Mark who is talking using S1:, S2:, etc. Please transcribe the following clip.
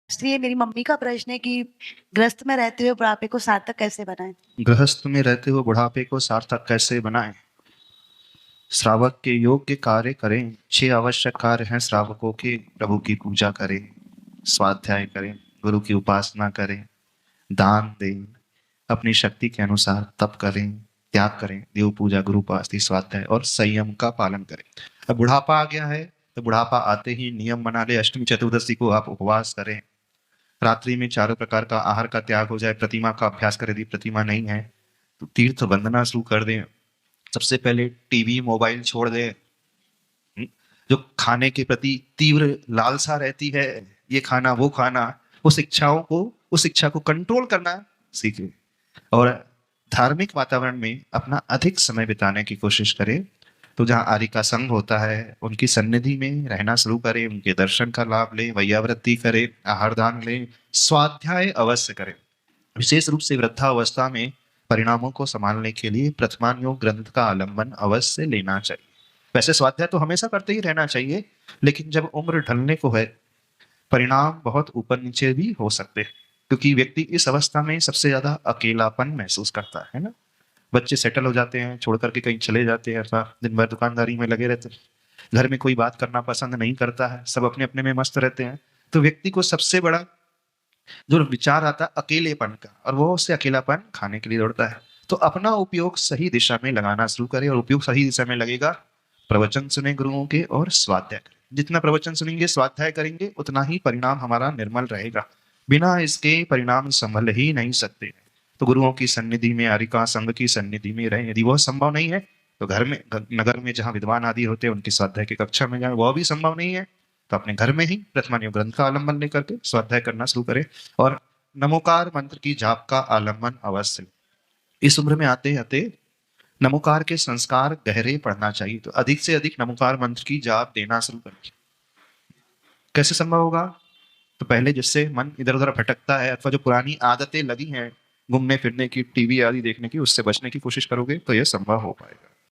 S1: इसलिए मेरी मम्मी का प्रश्न है कि गृहस्थ में रहते हुए बुढ़ापे को सार्थक कैसे बनाएं?
S2: गृहस्थ में रहते हुए बुढ़ापे को सार्थक कैसे बनाएं? श्रावक के योग्य कार्य करें। 6 आवश्यक कार्य हैं श्रावकों के। प्रभु की पूजा करें, स्वाध्याय करें, गुरु की उपासना करें, दान दें, अपनी शक्ति के अनुसार तप करें, त्याग करें, देव पूजा, गुरु उपासना, स्वाध्याय और संयम का पालन करें। अब बुढ़ापा आ गया है तो बुढ़ापा आते ही नियम बना ले। अष्टमी चतुर्दशी को आप उपवास करें, रात्रि में चारों प्रकार का आहार का त्याग हो जाए, प्रतिमा का अभ्यास करें। यदि प्रतिमा नहीं है तो तीर्थ वंदना शुरू कर दें। सबसे पहले टीवी मोबाइल छोड़ दें। जो खाने के प्रति तीव्र लालसा रहती है, ये खाना वो खाना, उस इच्छा को कंट्रोल करना सीखें और धार्मिक वातावरण में अपना अधिक समय बिताने की कोशिश करें। तो जहाँ आर्य का संग होता है उनकी सन्निधि में रहना शुरू करें, उनके दर्शन का लाभ लें, वैयावृत्ति करें, आहार दान लें, स्वाध्याय अवश्य करें। विशेष रूप से वृद्धावस्था में परिणामों को संभालने के लिए प्रथमान योग ग्रंथ का आलंबन अवश्य लेना चाहिए। वैसे स्वाध्याय तो हमेशा करते ही रहना चाहिए, लेकिन जब उम्र ढलने को है परिणाम बहुत ऊपर नीचे भी हो सकते हैं, क्योंकि व्यक्ति इस अवस्था में सबसे ज्यादा अकेलापन महसूस करता है ना। बच्चे सेटल हो जाते हैं, छोड़ करके कहीं चले जाते हैं, अथवा दिन भर दुकानदारी में लगे रहते हैं, घर में कोई बात करना पसंद नहीं करता है, सब अपने अपने में मस्त रहते हैं। तो व्यक्ति को सबसे बड़ा जो विचार आता है अकेलेपन का, और वो उससे अकेलापन खाने के लिए दौड़ता है। तो अपना उपयोग सही दिशा में लगाना शुरू करें, और उपयोग सही दिशा में लगेगा प्रवचन सुने गुरुओं के और स्वाध्याय करें। जितना प्रवचन सुनेंगे, स्वाध्याय करेंगे, उतना ही परिणाम हमारा निर्मल रहेगा। बिना इसके परिणाम संभल ही नहीं सकते। तो गुरुओं की सन्निधि में, आर्य संघ की सन्निधि में रहें। यदि वह संभव नहीं है तो घर में, नगर में जहाँ विद्वान आदि होते हैं उनकी स्वाध्याय की कक्षा में जाए। वह भी संभव नहीं है तो अपने घर में ही प्रथमान योग ग्रंथ का आलंबन लेकर के स्वाध्याय करना शुरू करें, और नमोकार मंत्र की जाप का आलंबन अवश्य। इस उम्र में आते आते नमोकार के संस्कार गहरे पढ़ना चाहिए, तो अधिक से अधिक नमोकार मंत्र की जाप देना शुरू करें। कैसे संभव होगा? तो पहले जिससे मन इधर उधर भटकता है, अथवा जो पुरानी आदतें लगी हैं घूमने फिरने की, टीवी आदि देखने की, उससे बचने की कोशिश करोगे तो यह संभव हो पाएगा।